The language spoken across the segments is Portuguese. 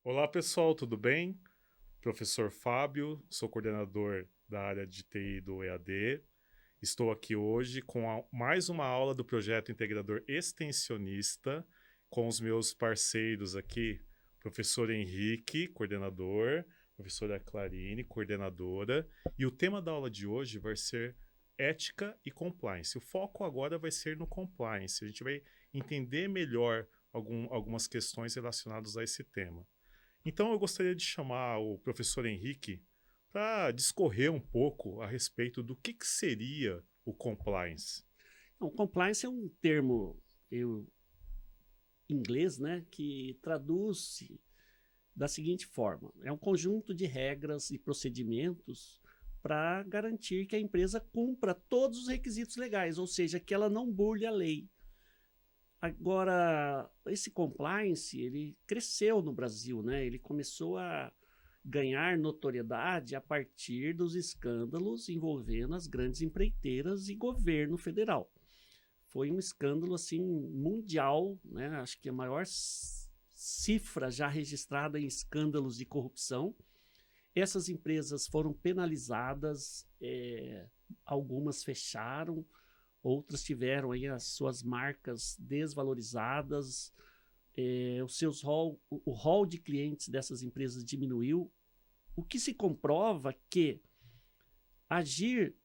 Olá pessoal, tudo bem? Professor Fábio, sou coordenador da área de TI do EAD. Estou aqui hoje com mais uma aula do projeto integrador extensionista com os meus parceiros aqui, professor Henrique, coordenador, professora Clarine, coordenadora, e o tema da aula de hoje vai ser ética e compliance. O foco agora vai ser no compliance. A gente vai entender melhor algumas questões relacionadas a esse tema. Então eu gostaria de chamar o professor Henrique para discorrer um pouco a respeito do que seria o compliance. Não, compliance é um termo inglês, né, que traduz da seguinte forma: é um conjunto de regras e procedimentos para garantir que a empresa cumpra todos os requisitos legais, ou seja, que ela não burle a lei. Agora, esse compliance, ele cresceu no Brasil, né? Ele começou a ganhar notoriedade a partir dos escândalos envolvendo as grandes empreiteiras e governo federal. Foi um escândalo assim mundial, né? Acho que a maior cifra já registrada em escândalos de corrupção. Essas empresas foram penalizadas, algumas fecharam, outras tiveram aí as suas marcas desvalorizadas, o rol de clientes dessas empresas diminuiu, o que se comprova que agir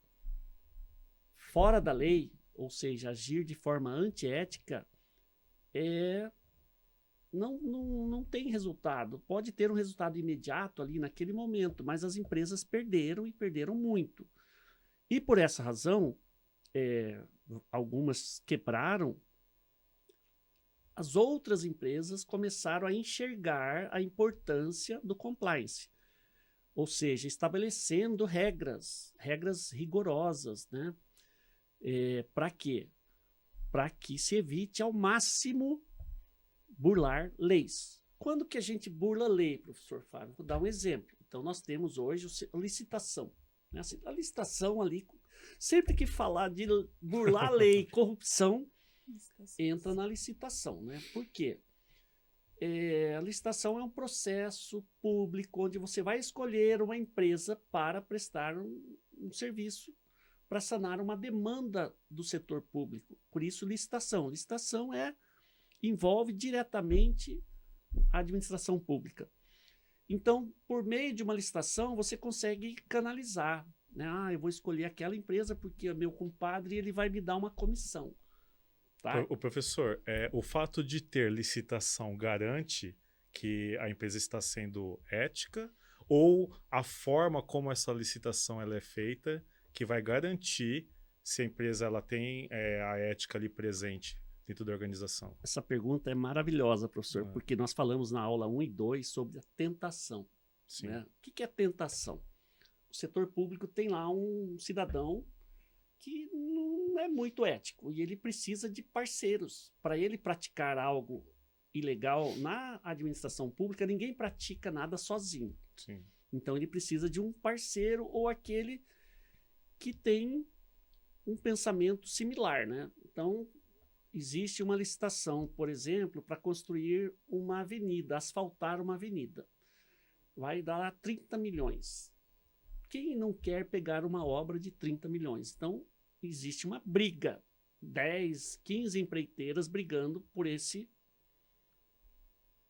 fora da lei, ou seja, agir de forma antiética, não tem resultado. Pode ter um resultado imediato ali naquele momento, mas as empresas perderam e perderam muito. E por essa razão, algumas quebraram, as outras empresas começaram a enxergar a importância do compliance, ou seja, estabelecendo regras rigorosas, né? Para quê? Para que se evite ao máximo burlar leis. Quando que a gente burla lei, professor Fábio? Vou dar um exemplo. Então, nós temos hoje a licitação. A licitação ali, sempre que falar de burlar a lei, corrupção, entra na licitação, né? Por quê? A licitação é um processo público onde você vai escolher uma empresa para prestar um serviço para sanar uma demanda do setor público. Por isso, licitação. Licitação envolve diretamente a administração pública. Então, por meio de uma licitação, você consegue canalizar, né? Eu vou escolher aquela empresa porque é meu compadre e ele vai me dar uma comissão. Tá? O professor, o fato de ter licitação garante que a empresa está sendo ética ou a forma como essa licitação ela é feita que vai garantir se a empresa ela tem a ética ali presente dentro da organização? Essa pergunta é maravilhosa, professor, porque nós falamos na aula 1 e 2 sobre a tentação. Sim. Né? O que é tentação? O setor público tem lá um cidadão que não é muito ético e ele precisa de parceiros. Para ele praticar algo ilegal na administração pública, ninguém pratica nada sozinho. Sim. Então ele precisa de um parceiro ou aquele que tem um pensamento similar, né? Então, existe uma licitação, por exemplo, para construir uma avenida, asfaltar uma avenida. Vai dar 30 milhões. Quem não quer pegar uma obra de 30 milhões? Então, existe uma briga. 10, 15 empreiteiras brigando por esse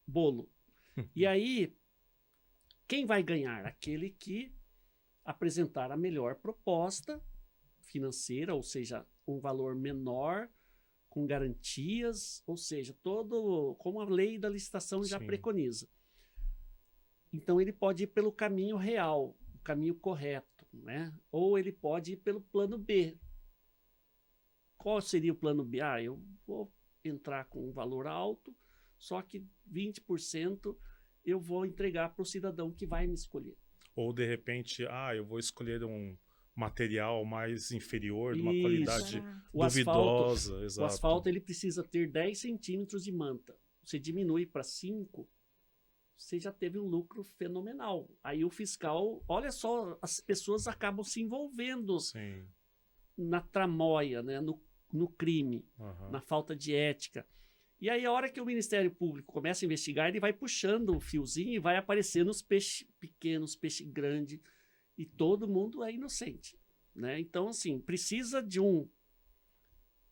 bolo. E aí, quem vai ganhar? Aquele que apresentar a melhor proposta financeira, ou seja, um valor menor, com garantias, ou seja, todo como a lei da licitação já preconiza. Então ele pode ir pelo caminho real, o caminho correto, né? Ou ele pode ir pelo plano B. Qual seria o plano B? Eu vou entrar com um valor alto, só que 20% eu vou entregar para o cidadão que vai me escolher. Ou de repente, eu vou escolher um material mais inferior, de uma qualidade duvidosa. O asfalto ele precisa ter 10 centímetros de manta. Você diminui para 5, você já teve um lucro fenomenal. Aí o fiscal, olha só, as pessoas acabam se envolvendo na tramóia, né? no crime, na falta de ética. E aí, a hora que o Ministério Público começa a investigar, ele vai puxando o fiozinho e vai aparecendo os peixes pequenos, peixe grande, e todo mundo é inocente, né? Então, assim, precisa de um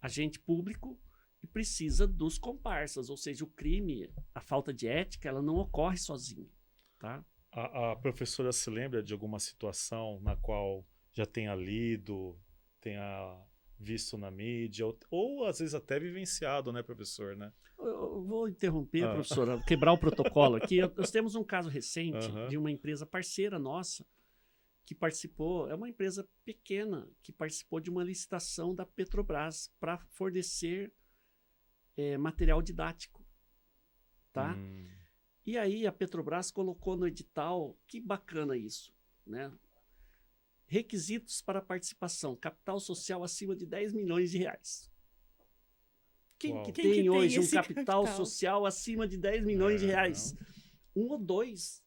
agente público e precisa dos comparsas, ou seja, o crime, a falta de ética, ela não ocorre sozinha, tá? A professora se lembra de alguma situação na qual já tenha lido, tenha visto na mídia, ou às vezes até vivenciado, né, professor, né? Eu vou interromper, professora, quebrar o protocolo aqui. Nós temos um caso recente de uma empresa parceira nossa que participou, é uma empresa pequena, que participou de uma licitação da Petrobras para fornecer material didático, tá? E aí a Petrobras colocou no edital, que bacana isso, né? Requisitos para participação, capital social acima de 10 milhões de reais. Quem que tem hoje um capital social acima de 10 milhões de reais? Um ou dois.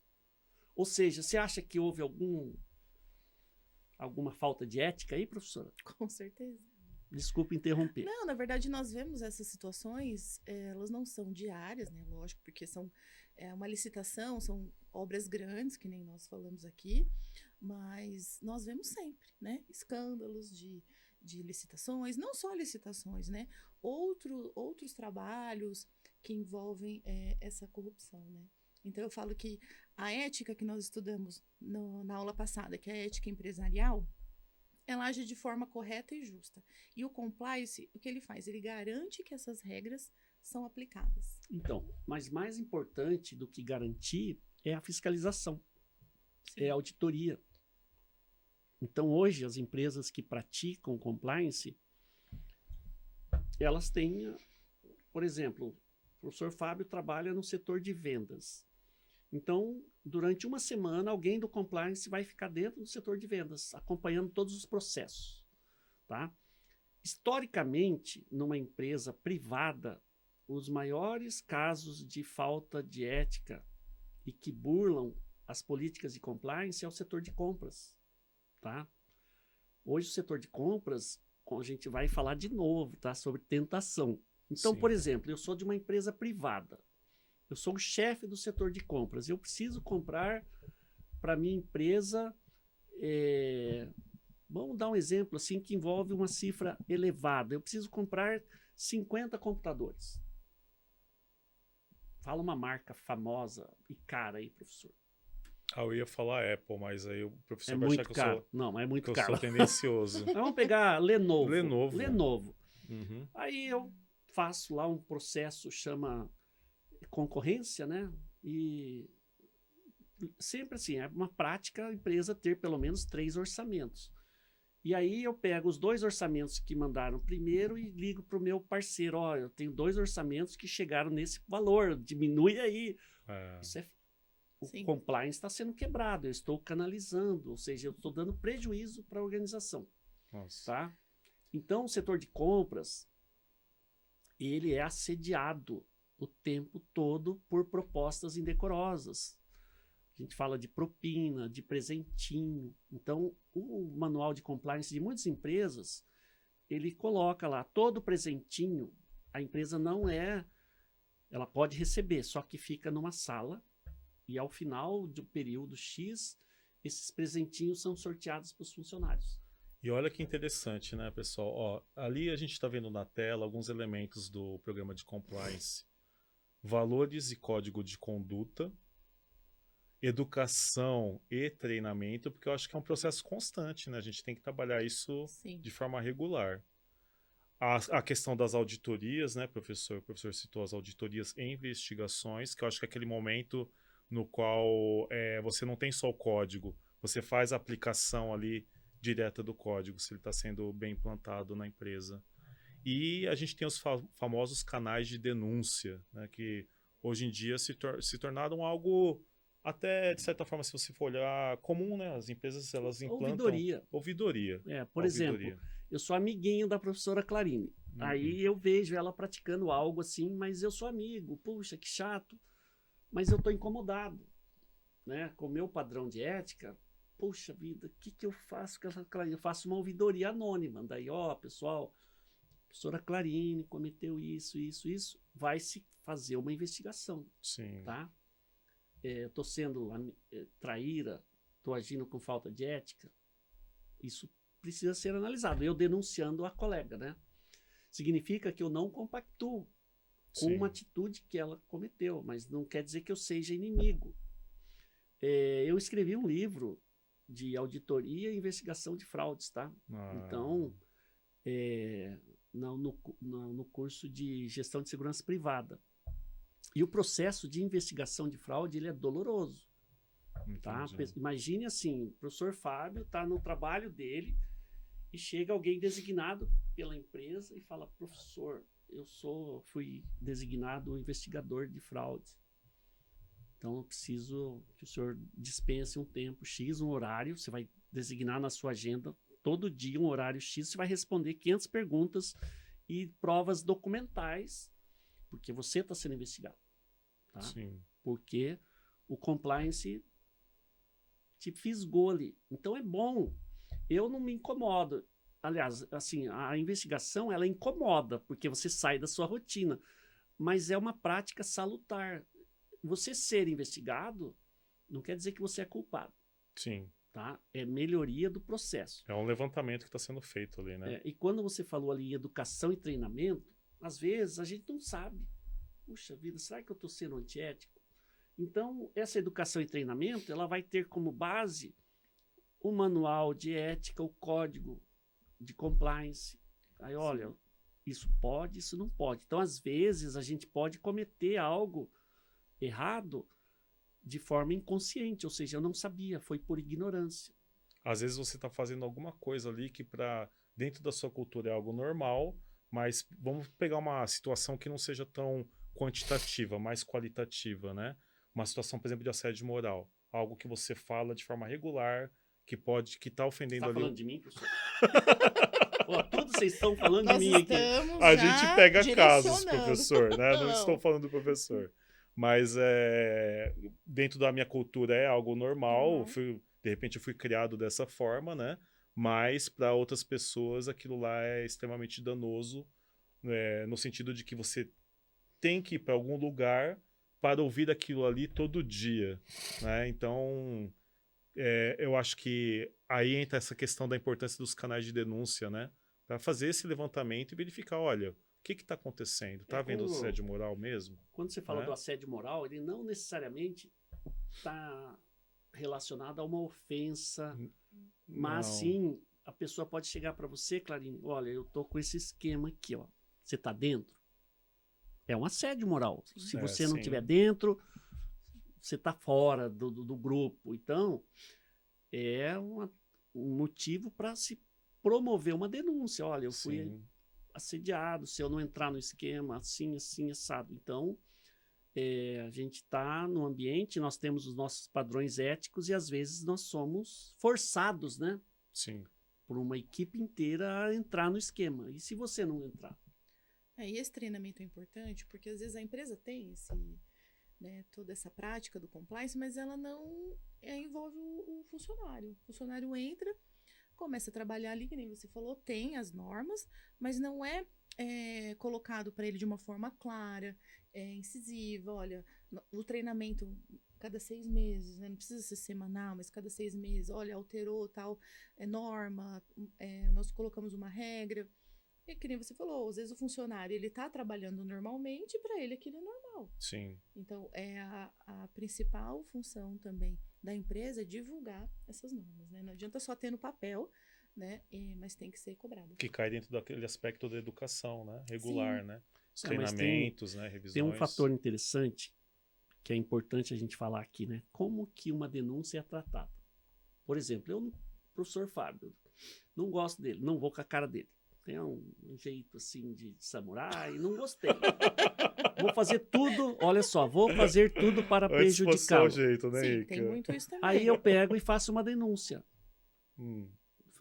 Ou seja, você acha que houve alguma falta de ética aí, professora? Com certeza. Desculpa interromper. Não, na verdade, nós vemos essas situações, elas não são diárias, né? Lógico, porque são uma licitação, são obras grandes, que nem nós falamos aqui, mas nós vemos sempre, né? Escândalos de licitações, não só licitações, né? Outros trabalhos que envolvem essa corrupção, né? Então, eu falo que a ética que nós estudamos na aula passada, que é a ética empresarial, ela age de forma correta e justa. E o compliance, o que ele faz? Ele garante que essas regras são aplicadas. Então, mas mais importante do que garantir é a fiscalização, é a auditoria. Então, hoje, as empresas que praticam compliance, elas têm, por exemplo, o professor Fábio trabalha no setor de vendas. Então, durante uma semana, alguém do compliance vai ficar dentro do setor de vendas, acompanhando todos os processos, tá? Historicamente, numa empresa privada, os maiores casos de falta de ética e que burlam as políticas de compliance é o setor de compras, tá? Hoje, o setor de compras, a gente vai falar de novo, tá? Sobre tentação. Então, por exemplo, eu sou de uma empresa privada. Eu sou o chefe do setor de compras. Eu preciso comprar para minha empresa. Vamos dar um exemplo assim que envolve uma cifra elevada. Eu preciso comprar 50 computadores. Fala uma marca famosa e cara aí, professor. Eu ia falar Apple, mas aí o professor vai achar que eu sou... Não, é muito caro. Eu sou tendencioso. Vamos pegar Lenovo. Lenovo. Aí eu faço lá um processo, chama concorrência, né? E sempre assim, é uma prática a empresa ter pelo menos 3 orçamentos. E aí eu pego os 2 orçamentos que mandaram primeiro e ligo para o meu parceiro, eu tenho 2 orçamentos que chegaram nesse valor, diminui aí. Isso o compliance está sendo quebrado, eu estou canalizando, ou seja, eu estou dando prejuízo para a organização. Tá? Então, o setor de compras, ele é assediado o tempo todo por propostas indecorosas. A gente fala de propina, de presentinho. Então, o manual de compliance de muitas empresas, ele coloca lá todo presentinho, a empresa ela pode receber, só que fica numa sala e ao final do período X, esses presentinhos são sorteados para os funcionários. E olha que interessante, né, pessoal? Ali a gente está vendo na tela alguns elementos do programa de compliance. Valores e código de conduta, educação e treinamento, porque eu acho que é um processo constante, né? A gente tem que trabalhar isso de forma regular. A questão das auditorias, né, professor? O professor citou as auditorias e investigações, que eu acho que é aquele momento no qual você não tem só o código, você faz a aplicação ali direta do código, se ele está sendo bem implantado na empresa. E a gente tem os famosos canais de denúncia, né, que hoje em dia se tornaram algo, até de certa forma, se você for olhar, comum, né? As empresas, elas implantam... Ouvidoria. Por exemplo, eu sou amiguinho da professora Clarine. Aí eu vejo ela praticando algo assim, mas eu sou amigo. Puxa, que chato. Mas eu estou incomodado, né? Com o meu padrão de ética. Puxa vida, o que eu faço com essa Clarine? Eu faço uma ouvidoria anônima. Daí, pessoal... professora Clarine cometeu isso, isso, isso. Vai se fazer uma investigação, Sim. tá? Eu estou sendo traíra, estou agindo com falta de ética. Isso precisa ser analisado. Eu denunciando a colega, né? Significa que eu não compactuo com Sim. uma atitude que ela cometeu, mas não quer dizer que eu seja inimigo. Eu escrevi um livro de auditoria e investigação de fraudes, tá? Então, no curso de gestão de segurança privada. E o processo de investigação de fraude, ele é doloroso. Tá? Imagine assim, o professor Fábio está no trabalho dele e chega alguém designado pela empresa e fala, professor, fui designado investigador de fraude. Então, eu preciso que o senhor dispense um tempo X, um horário, você vai designar na sua agenda, todo dia um horário X, você vai responder 500 perguntas e provas documentais, porque você está sendo investigado. Tá? Sim. Porque o compliance te fisgou ali. Então, é bom. Eu não me incomodo. Aliás, assim, a investigação, ela incomoda, porque você sai da sua rotina. Mas é uma prática salutar. Você ser investigado não quer dizer que você é culpado. Sim. Tá? É melhoria do processo. É um levantamento que está sendo feito ali, né? E quando você falou ali em educação e treinamento, às vezes a gente não sabe. Puxa vida, será que eu estou sendo antiético? Então, essa educação e treinamento, ela vai ter como base o manual de ética, o código de compliance. Aí, olha, isso pode, isso não pode. Então, às vezes, a gente pode cometer algo errado de forma inconsciente, ou seja, eu não sabia, foi por ignorância. Às vezes você está fazendo alguma coisa ali que dentro da sua cultura é algo normal, mas vamos pegar uma situação que não seja tão quantitativa, mais qualitativa, né? Uma situação, por exemplo, de assédio moral. Algo que você fala de forma regular, que está ofendendo ali. Você está falando de mim, professor? Tudo vocês estão falando de mim aqui. A gente pega casos, professor, né? Não estou falando do professor. Mas dentro da minha cultura é algo normal. De repente eu fui criado dessa forma, né? Mas para outras pessoas aquilo lá é extremamente danoso, no sentido de que você tem que ir para algum lugar para ouvir aquilo ali todo dia, né? Então, eu acho que aí entra essa questão da importância dos canais de denúncia, né? Para fazer esse levantamento e verificar, olha, o que está acontecendo? Está havendo assédio moral mesmo? Quando você fala do assédio moral, ele não necessariamente está relacionado a uma ofensa, mas sim a pessoa pode chegar para você, Clarine, olha, eu tô com esse esquema aqui, ó. Você está dentro? É um assédio moral. Sim. Se você não estiver dentro, você está fora do grupo. Então, é um motivo para se promover uma denúncia. Olha, eu fui assediado, se eu não entrar no esquema assim, assim, assado. Então, a gente está no ambiente, nós temos os nossos padrões éticos e às vezes nós somos forçados, né? Sim. Por uma equipe inteira a entrar no esquema. E se você não entrar? E esse treinamento é importante porque às vezes a empresa tem toda essa prática do compliance, mas ela não envolve o funcionário. O funcionário entra, começa a trabalhar ali, que nem você falou, tem as normas, mas não é colocado para ele de uma forma clara, incisiva. Olha, o treinamento cada 6 meses, né? Não precisa ser semanal, mas cada 6 meses, olha, alterou tal norma, nós colocamos uma regra. E que nem você falou, às vezes o funcionário ele está trabalhando normalmente e para ele aquilo é normal. Sim. Então, a principal função também da empresa é divulgar essas normas, né? Não adianta só ter no papel, né? Mas tem que ser cobrado. Que cai dentro daquele aspecto da educação, né? Regular, Sim. né? Os treinamentos, né? Revisões. Tem um fator interessante que é importante a gente falar aqui, né? Como que uma denúncia é tratada. Por exemplo, professor Fábio, não gosto dele, não vou com a cara dele. Tem um jeito assim de samurai, não gostei. Vou fazer tudo, olha só, vou fazer tudo para prejudicá-lo. Jeito, né, Sim, tem muito isso também. Aí eu pego e faço uma denúncia.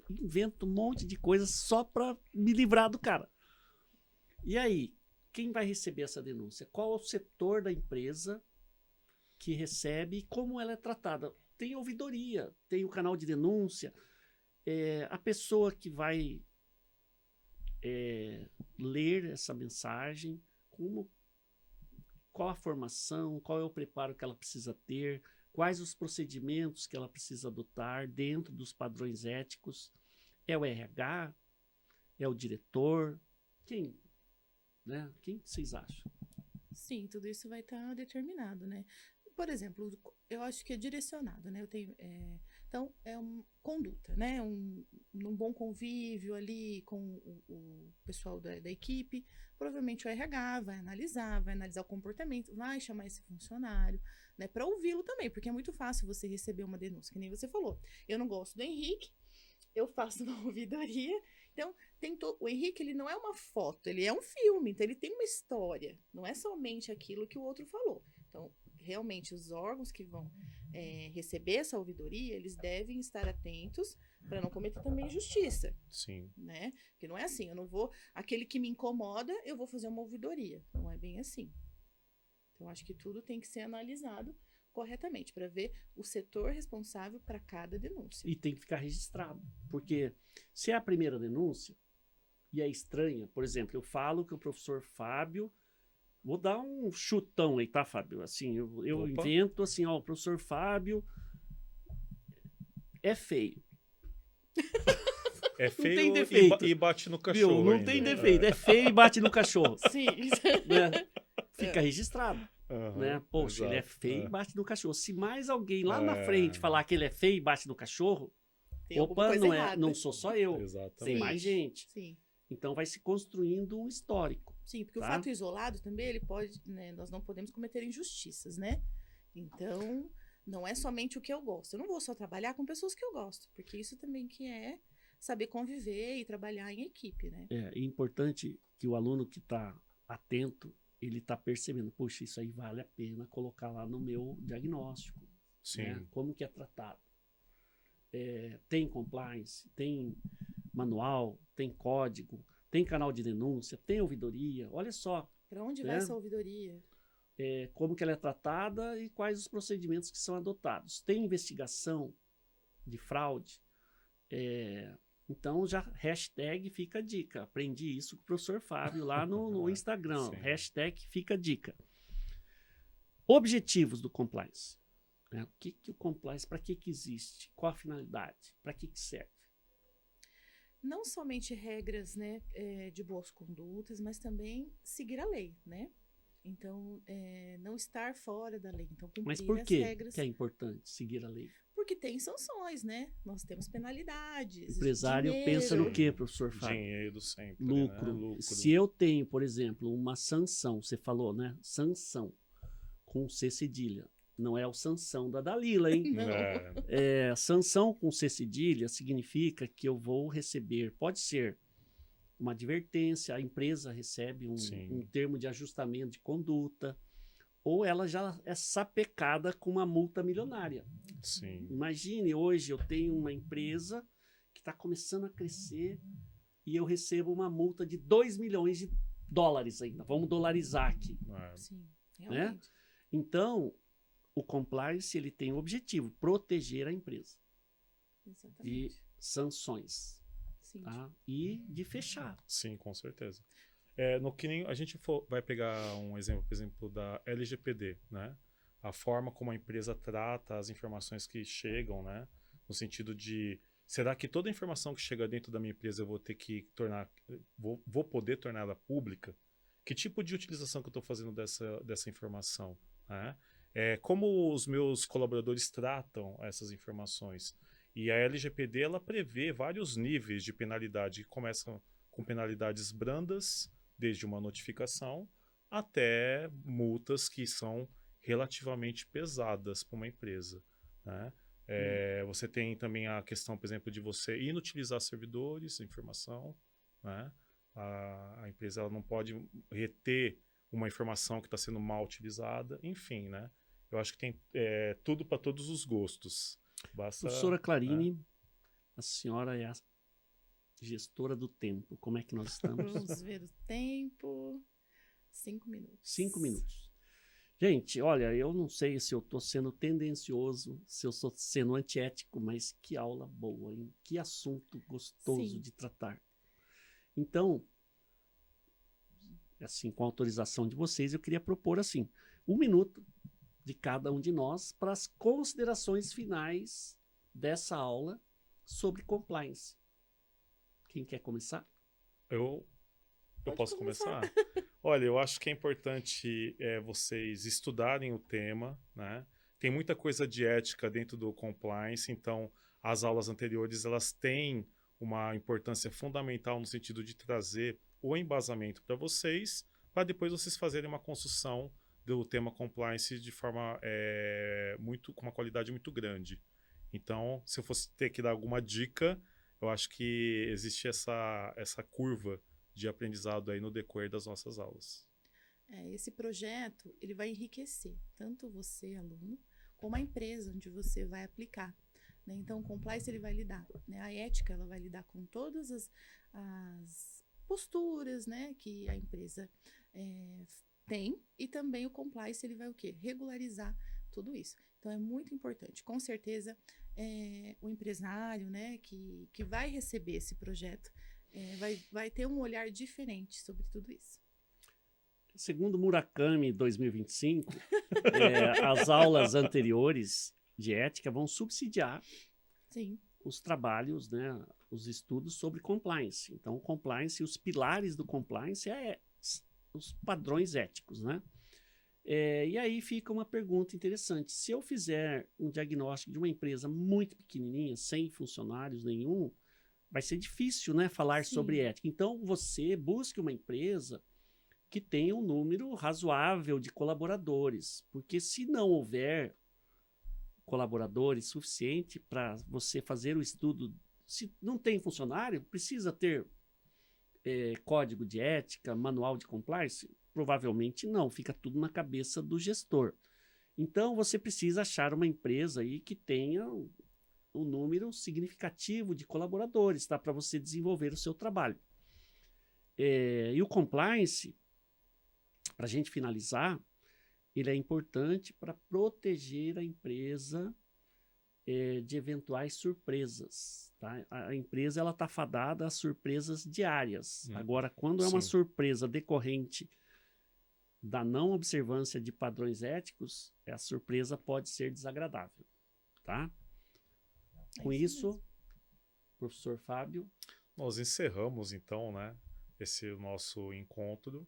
Invento um monte de coisa só para me livrar do cara. E aí, quem vai receber essa denúncia? Qual é o setor da empresa que recebe e como ela é tratada? Tem ouvidoria, tem o canal de denúncia. A pessoa que vai ler essa mensagem, qual a formação, qual é o preparo que ela precisa ter, quais os procedimentos que ela precisa adotar dentro dos padrões éticos. É o RH? É o diretor? Quem? Né? Quem que vocês acham? Sim, tudo isso vai estar determinado, né? Por exemplo, eu acho que é direcionado, né? Então, é uma conduta, né? Um bom convívio ali com o pessoal da equipe. Provavelmente o RH vai analisar o comportamento, vai chamar esse funcionário, né? Para ouvi-lo também, porque é muito fácil você receber uma denúncia, que nem você falou. Eu não gosto do Henrique, eu faço uma ouvidoria. Então, o Henrique, ele não é uma foto, ele é um filme, então ele tem uma história, não é somente aquilo que o outro falou. Então, realmente, os órgãos que vão receber essa ouvidoria, eles devem estar atentos para não cometer também injustiça. Sim. Né? Porque não é assim, eu não vou... Aquele que me incomoda, eu vou fazer uma ouvidoria. Não é bem assim. Então, acho que tudo tem que ser analisado corretamente, para ver o setor responsável para cada denúncia. E tem que ficar registrado, porque se é a primeira denúncia e é estranha, por exemplo, eu falo que o professor Fábio, vou dar um chutão aí, tá, Fábio? Assim, eu invento assim, ó, o professor Fábio é feio. É feio tem defeito. E bate no cachorro. Viu? Não ainda. tem defeito, é feio e bate no cachorro. Sim. Né? Fica registrado. Uhum, Né? Poxa, exato, ele é feio e bate no cachorro. Se mais alguém lá na frente falar que ele é feio e bate no cachorro, Tem opa, não sou só eu. Exatamente. Tem mais gente. Sim. Então vai se construindo um histórico. Sim, porque tá? o fato isolado também, ele pode, né, nós não podemos cometer injustiças, né? Então, não é somente o que eu gosto. Eu não vou só trabalhar com pessoas que eu gosto, porque isso também que é saber conviver e trabalhar em equipe, né? É importante que o aluno que está atento, ele está percebendo, poxa, isso aí vale a pena colocar lá no meu diagnóstico. Sim. Né? Como que é tratado. Tem compliance, tem manual, tem código, tem canal de denúncia, tem ouvidoria. Olha só. Para onde vai essa ouvidoria? Como que ela é tratada e quais os procedimentos que são adotados. Tem investigação de fraude. Então, já hashtag fica a dica. Aprendi isso com o professor Fábio lá no Instagram. Sim. Hashtag fica a dica. Objetivos do compliance. O que o compliance, para que existe? Qual a finalidade? Para que serve? Não somente regras, né, de boas condutas, mas também seguir a lei, né? Então, não estar fora da lei. Então, cumprir Mas por as que regras. que é importante seguir a lei? Porque tem sanções, né? Nós temos penalidades. O empresário dinheiro. pensa no quê, professor Fábio? Dinheiro sempre. Lucro. Né? Lucro. Se eu tenho, por exemplo, uma sanção, você falou, né? Sanção com C cedilha. Não é o sanção da Dalila, hein? Não. Sanção com C cedilha significa que eu vou receber, pode ser uma advertência, a empresa recebe um termo de ajustamento de conduta, ou ela já é sapecada com uma multa milionária. Sim. Imagine, hoje eu tenho uma empresa que está começando a crescer e eu recebo uma multa de 2 milhões de dólares ainda. Vamos dolarizar aqui. Sim, realmente. Então, o compliance ele tem o objetivo, proteger a empresa Exatamente. de sanções. Sim. Tá? E de fechar. Sim, com certeza. No que nem a gente vai pegar um exemplo, por exemplo, da LGPD, né? A forma como a empresa trata as informações que chegam, né? No sentido de, será que toda informação que chega dentro da minha empresa eu vou ter que vou poder torná-la pública? Que tipo de utilização que eu estou fazendo dessa informação? Né? Como os meus colaboradores tratam essas informações? E a LGPD, ela prevê vários níveis de penalidade, que começam com penalidades brandas, desde uma notificação, até multas que são relativamente pesadas para uma empresa. Né? Você tem também a questão, por exemplo, de você inutilizar servidores, informação. Né? A empresa ela não pode reter uma informação que está sendo mal utilizada. Enfim, né? Eu acho que tem tudo para todos os gostos. Basta, Professora Clarine, a senhora é a gestora do tempo. Como é que nós estamos? Vamos ver o tempo. 5 minutos. 5 minutos. Gente, olha, eu não sei se eu estou sendo tendencioso, se eu estou sendo antiético, mas que aula boa, hein? Que assunto gostoso Sim. de tratar. Então, assim, com a autorização de vocês, eu queria propor assim, 1 minuto de cada um de nós para as considerações finais dessa aula sobre compliance. Quem quer começar? Eu Pode posso começar. começar? Olha, eu acho que é importante vocês estudarem o tema, né? Tem muita coisa de ética dentro do compliance, então as aulas anteriores elas têm uma importância fundamental no sentido de trazer o embasamento para vocês, para depois vocês fazerem uma construção do tema compliance de forma com uma qualidade muito grande. Então, se eu fosse ter que dar alguma dica, eu acho que existe essa curva de aprendizado aí no decorrer das nossas aulas. Esse projeto ele vai enriquecer tanto você, aluno, como a empresa onde você vai aplicar. Né? Então, o compliance ele vai lidar, né? A ética ela vai lidar com todas as posturas, né, que a empresa tem, e também o compliance ele vai o quê? Regularizar tudo isso. Então, é muito importante. Com certeza, o empresário, né, que vai receber esse projeto vai ter um olhar diferente sobre tudo isso. Segundo Murakami 2025, as aulas anteriores de ética vão subsidiar Sim. os trabalhos, né, os estudos sobre compliance. Então, o compliance, os pilares do compliance os padrões éticos, né? E aí fica uma pergunta interessante. Se eu fizer um diagnóstico de uma empresa muito pequenininha, sem funcionários nenhum, vai ser difícil, né, falar Sim. sobre ética. Então, você busque uma empresa que tenha um número razoável de colaboradores, porque se não houver colaboradores suficiente para você fazer o estudo, se não tem funcionário, precisa ter código de ética, manual de compliance? Provavelmente não, fica tudo na cabeça do gestor. Então, você precisa achar uma empresa aí que tenha um número significativo de colaboradores, tá? Para você desenvolver o seu trabalho. E o compliance, para a gente finalizar, ele é importante para proteger a empresa de eventuais surpresas. Tá? A empresa está fadada a surpresas diárias. Agora, quando é uma surpresa decorrente da não observância de padrões éticos, a surpresa pode ser desagradável. Tá? Com isso, professor Fábio. Nós encerramos, então, né, esse nosso encontro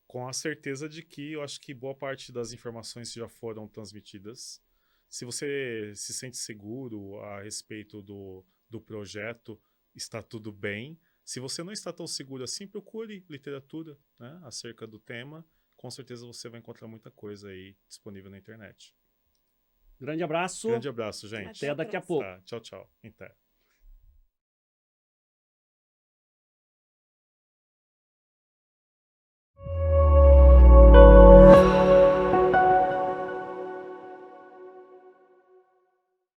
com a certeza de que eu acho que boa parte das informações já foram transmitidas. Se você se sente seguro a respeito do projeto, está tudo bem. Se você não está tão seguro assim, procure literatura, né, acerca do tema. Com certeza você vai encontrar muita coisa aí disponível na internet. Grande abraço. Grande abraço, gente. Até daqui a pouco. Tá, tchau, tchau. Até.